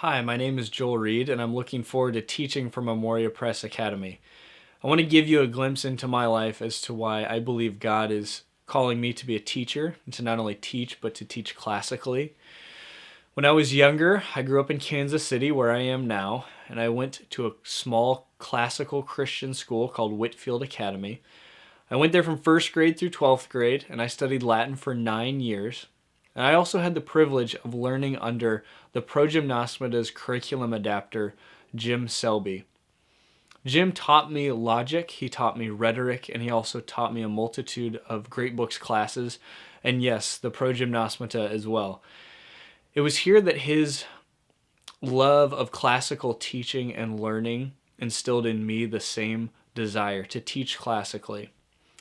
Hi, my name is Joel Reed, and I'm looking forward to teaching for Memoria Academy. I want to give you a glimpse into my life as to why I believe God is calling me to be a teacher, and to not only teach, but to teach classically. When I was younger, I grew up in Kansas City, where I am now, and I went to a small classical Christian school called Whitfield Academy. I went there from first grade through 12th grade, and I studied Latin for 9 years. And I also had the privilege of learning under the Progymnosmata's curriculum adapter, Jim Selby. Jim taught me logic, he taught me rhetoric, and he also taught me a multitude of great books classes, and yes, the Progymnosmata as well. It was here that his love of classical teaching and learning instilled in me the same desire to teach classically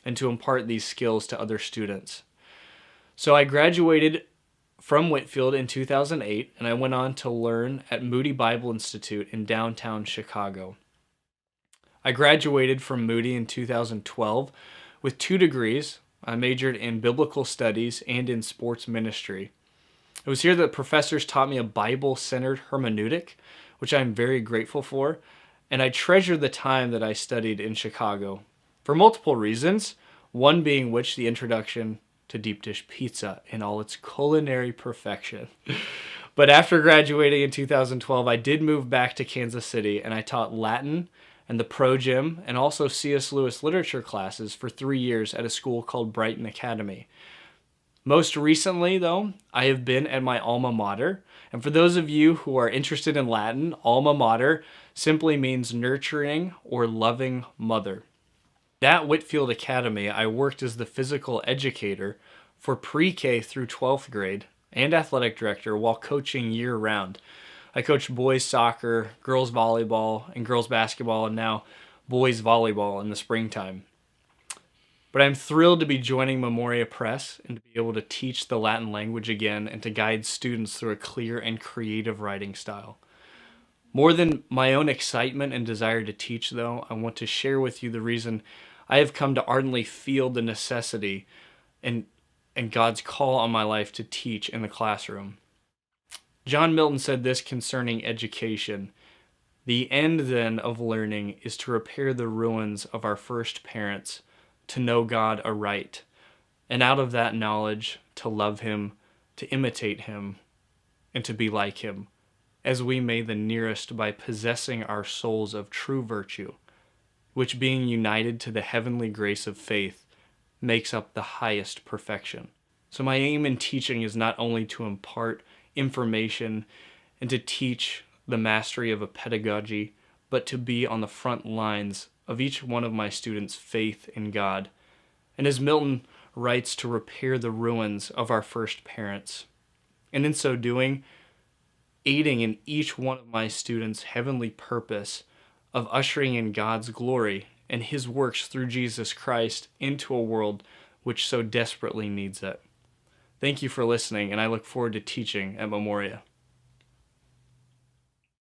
and to impart these skills to other students. So I graduated from Whitfield in 2008, and I went on to learn at Moody Bible Institute in downtown Chicago. I graduated from Moody in 2012 with 2 degrees. I majored in biblical studies and in sports ministry. It was here that professors taught me a Bible-centered hermeneutic, which I'm very grateful for, and I treasure the time that I studied in Chicago for multiple reasons, one being which the introduction to deep dish pizza in all its culinary perfection. But after graduating in 2012, I did move back to Kansas City, and I taught Latin and the Pro Gym and also C.S. Lewis literature classes for 3 years at a school called Brighton Academy. Most recently, though, I have been at my alma mater, and for those of you who are interested in Latin, alma mater simply means nurturing or loving mother. At Whitfield Academy, I worked as the physical educator for pre-K through 12th grade and athletic director while coaching year-round. I coached boys soccer, girls volleyball, and girls basketball, and now boys volleyball in the springtime. But I'm thrilled to be joining Memoria Press and to be able to teach the Latin language again and to guide students through a clear and creative writing style. More than my own excitement and desire to teach, though, I want to share with you the reason I have come to ardently feel the necessity and God's call on my life to teach in the classroom. John Milton said this concerning education: "The end, then, of learning is to repair the ruins of our first parents, to know God aright, and out of that knowledge to love Him, to imitate Him, and to be like Him, as we may the nearest by possessing our souls of true virtue, which being united to the heavenly grace of faith, makes up the highest perfection." So my aim in teaching is not only to impart information and to teach the mastery of a pedagogy, but to be on the front lines of each one of my students' faith in God. And as Milton writes, to repair the ruins of our first parents. And in so doing, aiding in each one of my students' heavenly purpose of ushering in God's glory and His works through Jesus Christ into a world which so desperately needs it. Thank you for listening, and I look forward to teaching at Memoria.